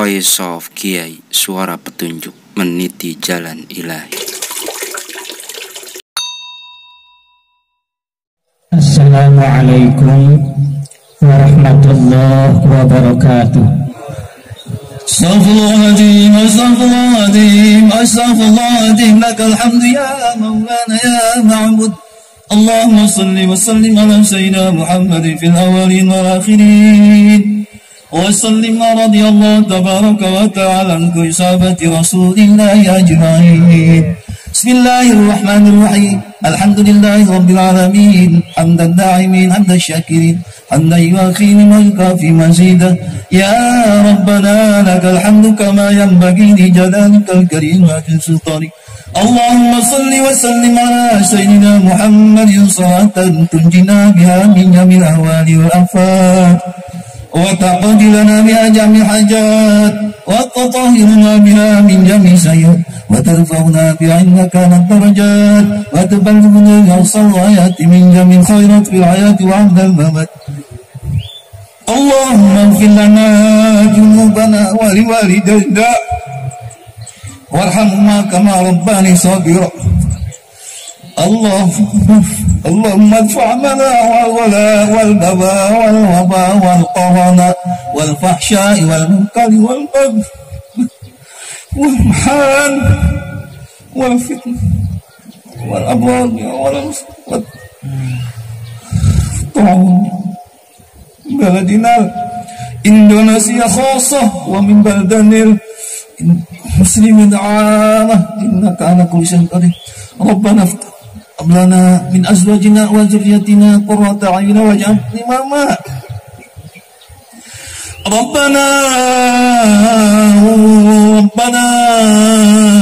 Voice of Kiai, suara petunjuk meniti jalan ilahi. Assalamualaikum warahmatullahi wabarakatuh. Astaghfirullahaladzim, astaghfirullahaladzim, astaghfirullahaladzim. Lakal hamdu ya maulana ya ma'bud. Allahumma salli wa sallim ala sayyidina Muhammadin fil awalin wal akhirin. Wa sallim radiyallahu tabaraka wa ta'ala an kulli sahabati rasulillahi ajma'in. Bismillahirrahmanirrahim. Alhamdulillahi rabbil alamin. Hamdan da'imin, hamdan syakirin, hamdan yuakhini wa yukafi mazidah. Ya Rabbana lakal hamdu kama yanbaghi li jalalikal karim wa jil sultanik. Allahumma salli wa sallim ala sayyidina Muhammadin salatan tunjina biha min jamil ahwali wal afat wa taqdi lana biha jamil hajat wa tatahhirna biha min jamil sayyi'at wa tarfa'una biha innaka darajat wa tuballighuna aqsal ghayati min jamil khairat fil hayati wa 'inda al-mamat. Allahumma ighfir lana dhunubana wa liwalidayna warhamhuma kama rabbani saghira. Allahumma adfa' mana wal baba wal waba wal qarana wal fahsya'i wal munkari wal baghi wal mahan wal fitnah wal abwal wal ta'awun baladina Indonesia khasah wa min baldanil muslimin amah innaka ala kulli syai'in qadir. Rabbana hab lana min azwajina wa dhurriyyatina qurrata a'yun waj'alna imama. Rabbana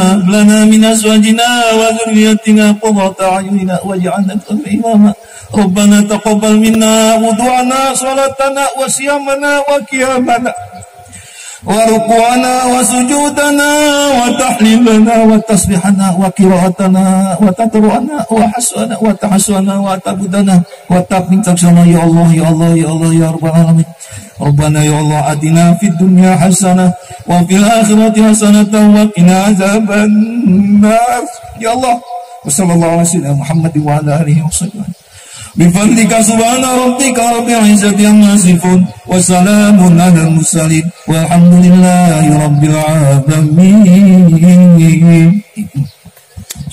hab lana min azwajina wa dhurriyyatina qurrata a'yun waj'alna imama. Rabbana taqabbal minna wudu'ana salatana wa siyamana wa qiyamana wa ruku'ana wa sujudana wa tahlilana wa tasbihana wa qira'atana wa tatru'ana wa hasana wa tahasana wa tabudana wa tabintaksana ya Allah ya Allah ya Allah ya Rabbal alamin. Rabbana ya Allah atina fid dunya hasanah wa fil akhirati hasanatan wa qina azaban nar ya Allah. Wa sallallahu alaihi wasallam Muhammad wa ala alihi wasallam. Bifadlika subhana rabbika rabbil izzati amma yasifun wa salamun alal mursalin walhamdulillahi rabbil alamin.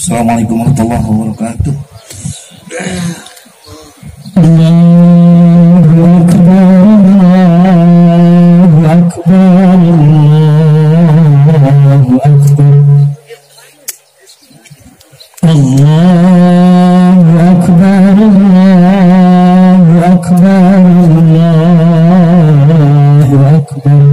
Assalamualaikum warahmatullahi wabarakatuh. Allahu akbar, Allahu akbar, Allahu akbar. Allahu akbar, Allahu akbar, Allahu akbar.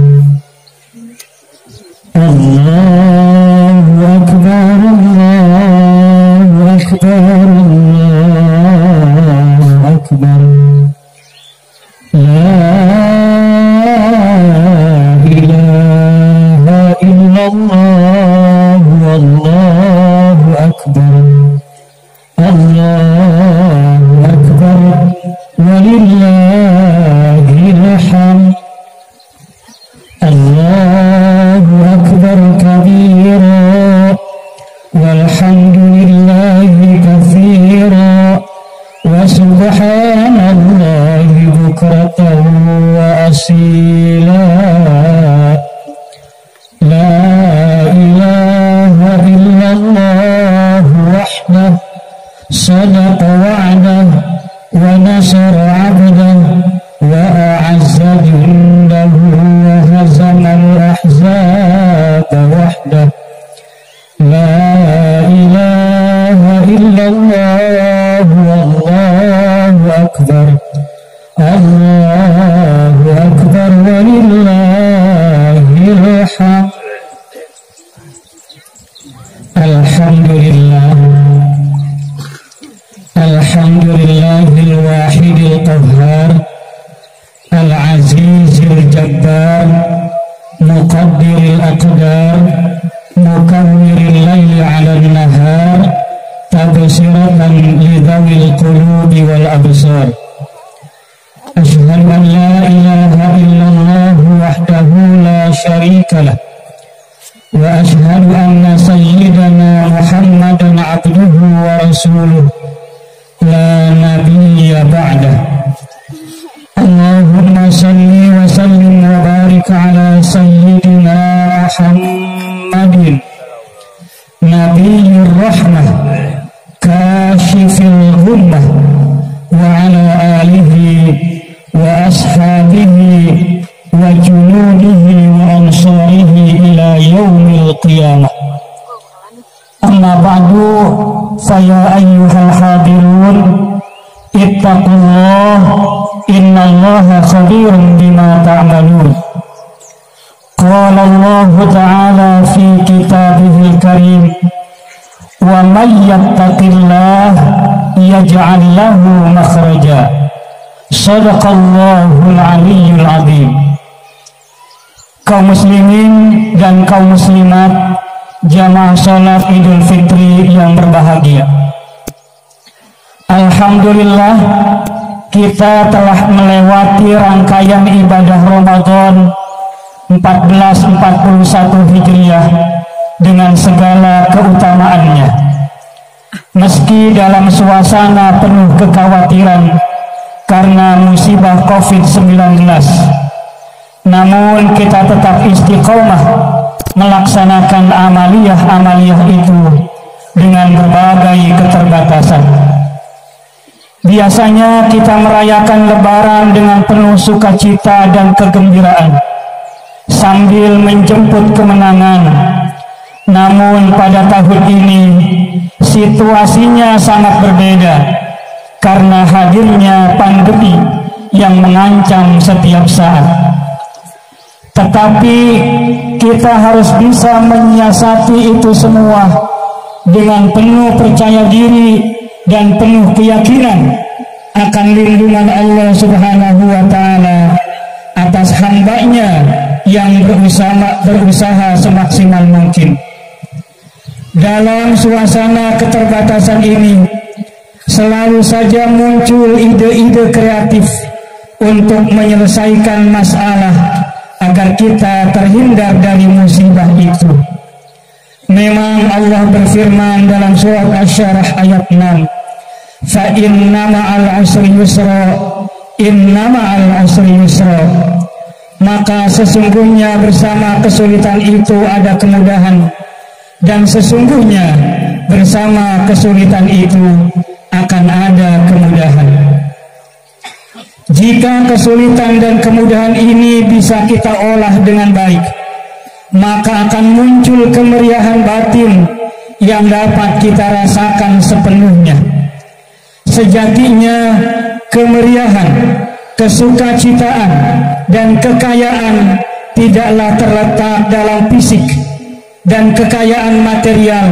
Allahu akbar, Allahu akbar, Allahu akbar. La ilaha illallah, wallahu akbar. Allahu akbar walillahil hamd. Allahu akbar kabira walhamdulillahi katsira wa subhanallahi bukratan wa asila. La ilaha illallah wahdahu sadaqa wa'dah wa nasara 'abdah wa a'azza jundahu wa hazama al-ahzaba wahdah. La ilaha illallah wallahu akbar. Allahu akbar walillahil hamd. Alhamdulillah. Alhamdulillahil wahidil qahhar al-azizil jabbar muqaddiril aqdar mukawwiril layli 'alan nahar tabsiratan lidawil qulubi wal absar. Asyhadu an la ilaha illallah wahdahu la شريك له وأشهد أن سيدنا محمدا عبده ورسوله لا نبي بعده اللهم صل وسلم وبارك على سيدنا محمد نبي الرحمة كاشف الغمة وعلى آله وأصحابه وجنوده وأنصاره إلى يوم القيامة أما بعد فيا أيها الحاضرون اتقوا الله إن الله خبير بما تعملون قال الله تعالى في كتابه الكريم ومن يتق الله يجعل له مخرجا صدق الله العلي العظيم. Kaum muslimin dan kaum muslimat jamaah salat Idul Fitri yang berbahagia, alhamdulillah kita telah melewati rangkaian ibadah Ramadan 1441 Hijriah dengan segala keutamaannya. Meski dalam suasana penuh kekhawatiran karena musibah COVID-19, namun kita tetap istiqomah melaksanakan amaliyah-amaliyah itu dengan berbagai keterbatasan. Biasanya kita merayakan Lebaran dengan penuh sukacita dan kegembiraan sambil menjemput kemenangan. Namun pada tahun ini situasinya sangat berbeda karena hadirnya pandemi yang mengancam setiap saat. Tetapi kita harus bisa menyiasati itu semua dengan penuh percaya diri dan penuh keyakinan akan lindungan Allah Subhanahu wa Ta'ala atas hambanya yang berusaha semaksimal mungkin. Dalam suasana keterbatasan ini selalu saja muncul ide-ide kreatif untuk menyelesaikan masalah agar kita terhindar dari musibah itu. Memang Allah berfirman dalam surat Asy-Syarah ayat 6, fa inna ma'al usri yusra, inna ma'al usri yusra. Maka sesungguhnya bersama kesulitan itu ada kemudahan, dan sesungguhnya bersama kesulitan itu akan ada kemudahan. Jika kesulitan dan kemudahan ini bisa kita olah dengan baik, maka akan muncul kemeriahan batin yang dapat kita rasakan sepenuhnya. Sejatinya kemeriahan, kesukacitaan, dan kekayaan tidaklah terletak dalam fisik dan kekayaan material,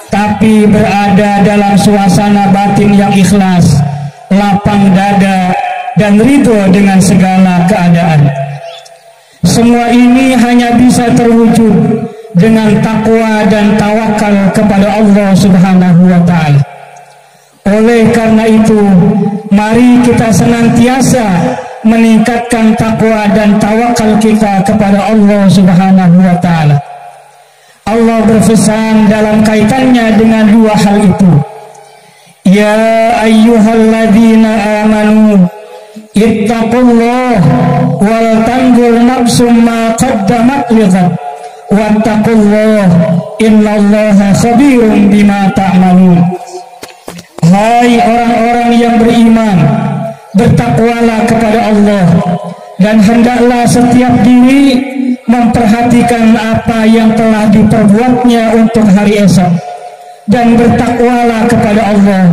tapi berada dalam suasana batin yang ikhlas, lapang dada, dan ridho dengan segala keadaan. Semua ini hanya bisa terwujud dengan takwa dan tawakal kepada Allah Subhanahu wa Ta'ala. Oleh karena itu, mari kita senantiasa meningkatkan takwa dan tawakal kita kepada Allah Subhanahu wa Ta'ala. Allah berpesan dalam kaitannya dengan dua hal itu. Ya ayyuhalladzina amanu ittaqullah wal tanzur nafsum ma qaddamat lighad wattaqullah innallaha khabirum bima ta'malun. Hai orang-orang yang beriman, bertakwalah kepada Allah dan hendaklah setiap diri memperhatikan apa yang telah diperbuatnya untuk hari esok, dan bertakwalah kepada Allah.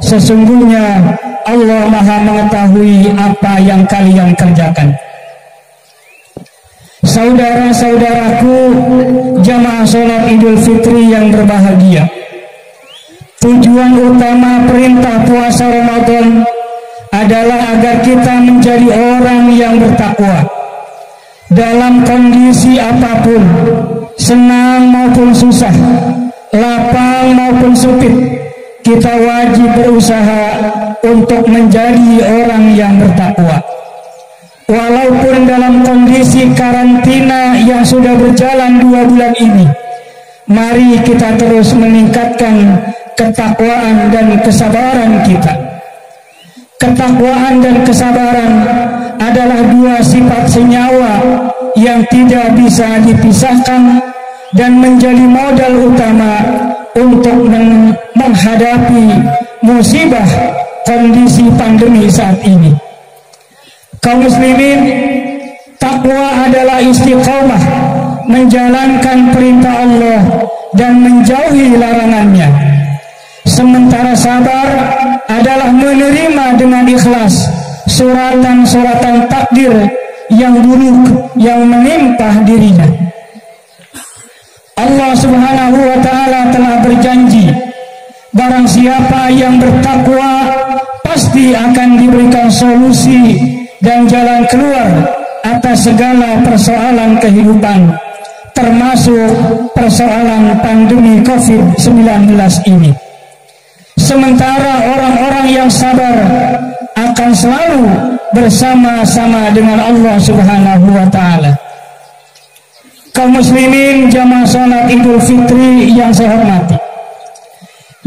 Sesungguhnya Allah Maha mengetahui apa yang kalian kerjakan. Saudara-saudaraku jamaah sholat Idul Fitri yang berbahagia, tujuan utama perintah puasa Ramadan adalah agar kita menjadi orang yang bertakwa. Dalam kondisi apapun, senang maupun susah, lapang maupun sempit, kita wajib berusaha untuk menjadi orang yang bertakwa. walaupun dalam kondisi karantina yang sudah berjalan 2 bulan ini, mari kita terus meningkatkan ketakwaan dan kesabaran kita. Ketakwaan dan kesabaran adalah 2 sifat senyawa yang tidak bisa dipisahkan dan menjadi modal utama untuk menghadapi musibah kondisi pandemi saat ini. Kaum muslimin, takwa adalah istiqomah menjalankan perintah Allah dan menjauhi larangannya. Sementara sabar adalah menerima dengan ikhlas suratan-suratan takdir yang buruk yang menimpa dirinya. Allah Subhanahu wa ta'ala telah berjanji, barang siapa yang bertakwa pasti akan diberikan solusi dan jalan keluar atas segala persoalan kehidupan, termasuk persoalan pandemi COVID-19 ini. Sementara orang-orang yang sabar akan selalu bersama-sama dengan Allah Subhanahu wa ta'ala. Kaum muslimin jamaah salat Idul Fitri yang saya hormati,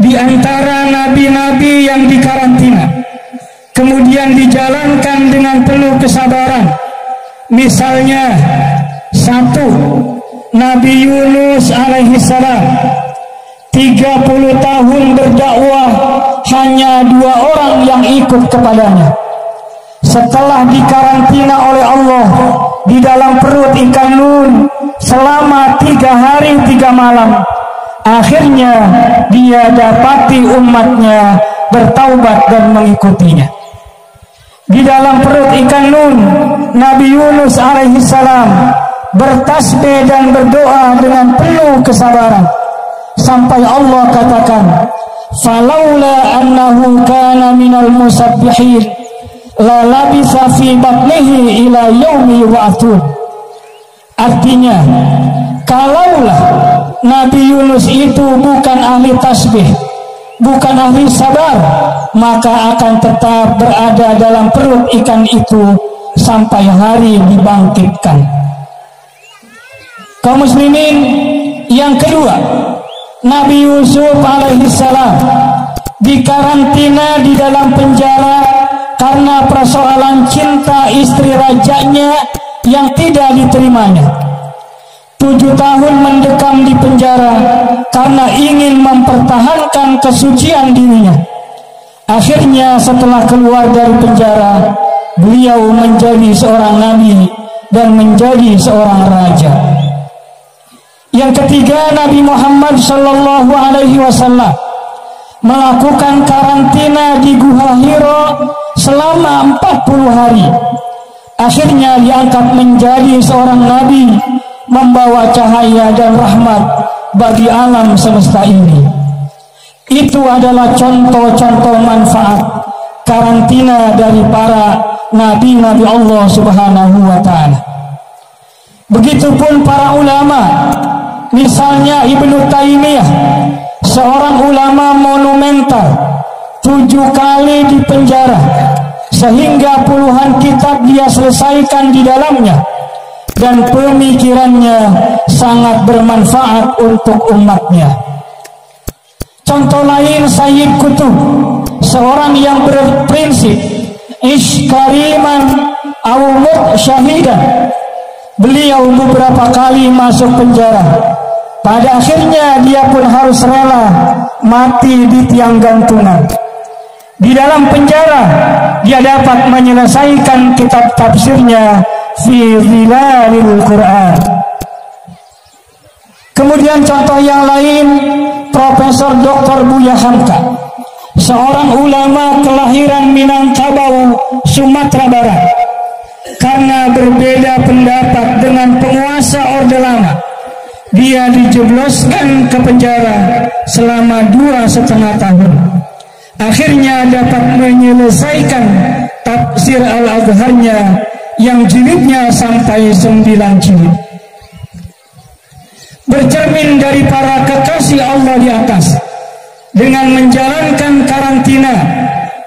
di antara nabi-nabi yang dikarantina kemudian dijalankan dengan penuh kesabaran, misalnya 1. Nabi Yunus alaihi salam, 30 tahun berdakwah, hanya 2 orang yang ikut kepadanya. Setelah dikarantina oleh Allah di dalam perut ikan Nun selama 3 hari 3 malam, akhirnya dia dapati umatnya bertaubat dan mengikutinya. Di dalam perut ikan Nun, Nabi Yunus alaihi salam bertasbih dan berdoa dengan penuh kesabaran sampai Allah katakan, "Falaula annahu kana minal musabbihin la labisa fi batnihi ila yaumi yub'atsun." Artinya, kalaulah Nabi Yunus itu bukan ahli tasbih, bukan ahli sabar, maka akan tetap berada dalam perut ikan itu sampai hari dibangkitkan. Kaum muslimin, yang kedua, Nabi Yusuf alaihissalam dikarantina di dalam penjara karena persoalan cinta istri rajanya yang tidak diterimanya. 7 tahun mendekam di penjara karena ingin mempertahankan kesucian dirinya. Akhirnya setelah keluar dari penjara, beliau menjadi seorang nabi dan menjadi seorang raja. Yang ketiga, Nabi Muhammad sallallahu alaihi wasallam melakukan karantina di Gua Hiro selama 40 hari. Akhirnya diangkat menjadi seorang nabi, membawa cahaya dan rahmat bagi alam semesta ini. Itu adalah contoh-contoh manfaat karantina dari para nabi-nabi Allah Subhanahu wa ta'ala. Begitupun para ulama, misalnya Ibnu Taimiyah, seorang ulama monumental, 7 kali di penjara sehingga puluhan kitab dia selesaikan di dalamnya, dan pemikirannya sangat bermanfaat untuk umatnya. Contoh lain Sayyid Qutb, seorang yang berprinsip ish kariman awmut syahidan. Beliau beberapa kali masuk penjara. Pada akhirnya dia pun harus rela mati di tiang gantungan. Di dalam penjara dia dapat menyelesaikan kitab tafsirnya fi zilalil Quran. Kemudian contoh yang lain, Profesor Dr. Buya Hamka, seorang ulama kelahiran Minangkabau, Sumatera Barat. Karena berbeda pendapat dengan penguasa Orde Lama, dia dijebloskan ke penjara selama 2,5 tahun. Akhirnya dapat menyelesaikan tafsir Al-Azharnya yang jilidnya sampai 9 jilid. Bercermin dari para kekasih Allah di atas, dengan menjalankan karantina,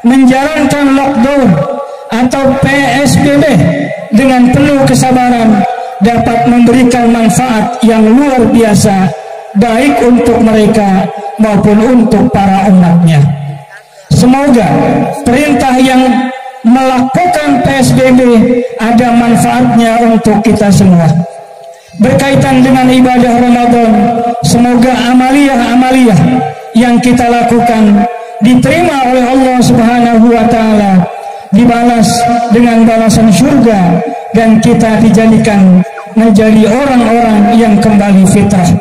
menjalankan lockdown atau PSBB, dengan penuh kesabaran dapat memberikan manfaat yang luar biasa baik untuk mereka maupun untuk para umatnya. Semoga perintah yang melakukan PSBB ada manfaatnya untuk kita semua. Berkaitan dengan ibadah Ramadan, semoga amaliyah-amaliyah yang kita lakukan diterima oleh Allah Subhanahu wa taala, dibalas dengan balasan surga, dan kita dijadikan menjadi orang-orang yang kembali fitrah.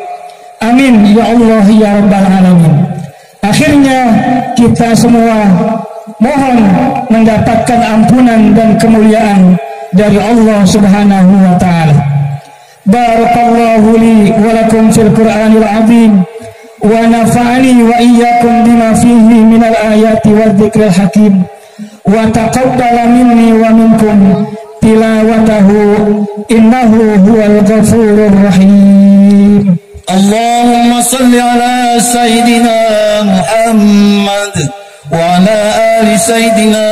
Amin ya Allah ya rabbal alamin. Akhirnya kita semua mohon mendapatkan ampunan dan kemuliaan dari Allah Subhanahu wa taala. Barakallahu li wa lakum fil Qur'anil azim wa nafa'ani wa iyyakum bima fihi minal ayati wadh-dhikril hakim wa taqabbala minni wa minkum tilawatahu innahu huwal ghafurur rahim. Allahumma salli ala Sayyidina Muhammad wa ala ali Sayyidina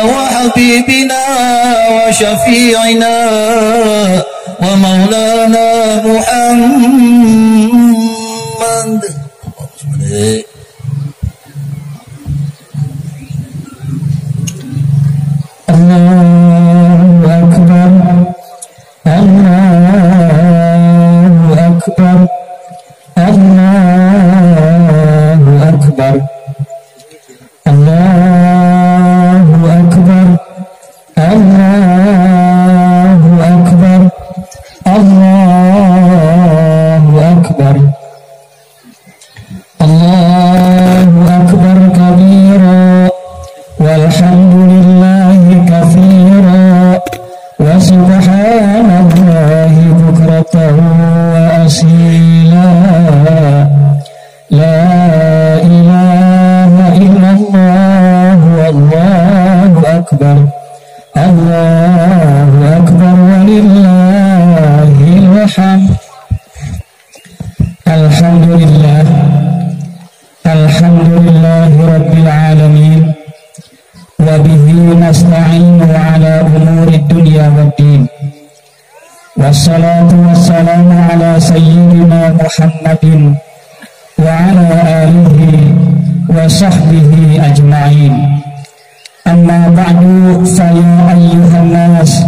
wa habibina wa syafi'ina wa maulana Muhammad. Allahu Akbar, Allahu Akbar, Allahu Akbar, Allahu Akbar, Allahu Akbar, Allahu Akbar, Allahu Akbar kabira walhamdulillahi katsira wa subhanallahi bukratan wa asila. La ilaha illallah wallahu akbar, Allahu akbar walillahil hamd. Alhamdulillah, alhamdulillahi rabbil alamin, wa bihi nasta'inu ala umuri dunya waddin. Wassalatu wassalamu ala sayyidina Muhammadin wa ala alihi wa sahbihi ajma'in. Amma ba'du, fa ya ayyuhan nas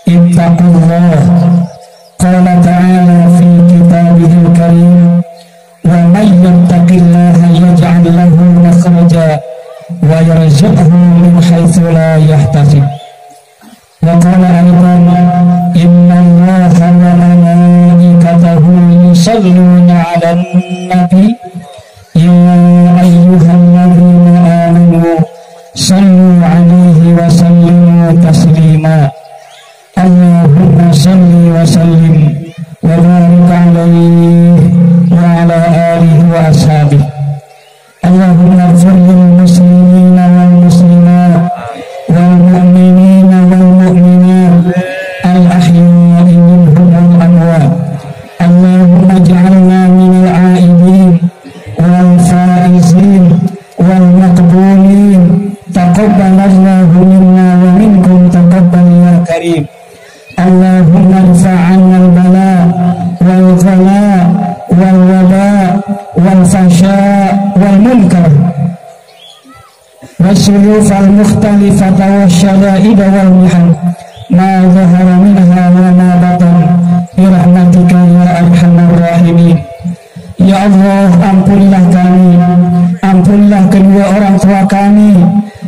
ittaqullah. Qala ta'ala fi kitabihil karim, wa may yattaqillaha yaj'al lahu makhraja wa yarzuqhu min haitsu la yahtasib. Wa qala aidan, innallaha wa malaikatahu yusalluna 'alan nabi ya ayyuhalladzina amanu sallu 'alaihi wa sallimu taslima. Allahumma salli wa sallim wa barik 'alaihi wa 'ala alihi wa ashabihi. Allahumma ighfir lil muslimina wal muslimat wal mu'minina wal mu'minat al ahya'i minhum wal amwat. Allahumma ij'alna minal 'aibin wal faizin wal maqbulin. Taqabbalallahu minna wa minkum taqabbal ya karim. Allahumma irfa'anna al bala wal ghala wal waba wal fasha wal munkar wasyuyuf al mukhtalifata wasyada'id wal mihan ma zahara minha wa ma batan bi rahmatika ya arhamar rahimin. Ya Allah, ampunilah kami, ampunilah kedua orang tua kami,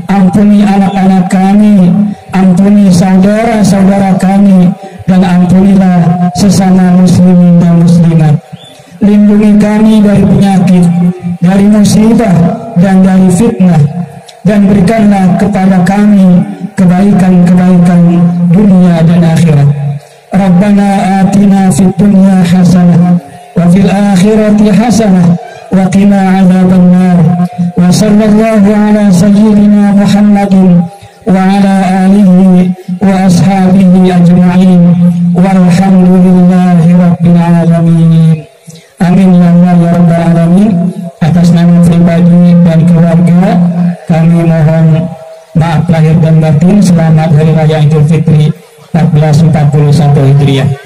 ampuni anak-anak kami, ampuni saudara-saudara kami, dan ampunilah sesama muslimin dan muslimat. Lindungi kami dari penyakit, dari musibah, dan dari fitnah, dan berikanlah kepada kami kebaikan-kebaikan dunia dan akhirat. Rabbana atina fid dunya hasanah wa fil akhirati hasanah wa qina adzabannar. Wa sallallahu ala sayyidina Muhammadin wa ala alihi wa ashabihi ajma'in walhamdulillahi rabbil alamin. Amin ya Allah ya rabbal alamin. Atas nama pribadi dan keluarga kami mohon maaf lahir dan batin. Selamat Hari Raya Idul Fitri 14 1441 Hijriah.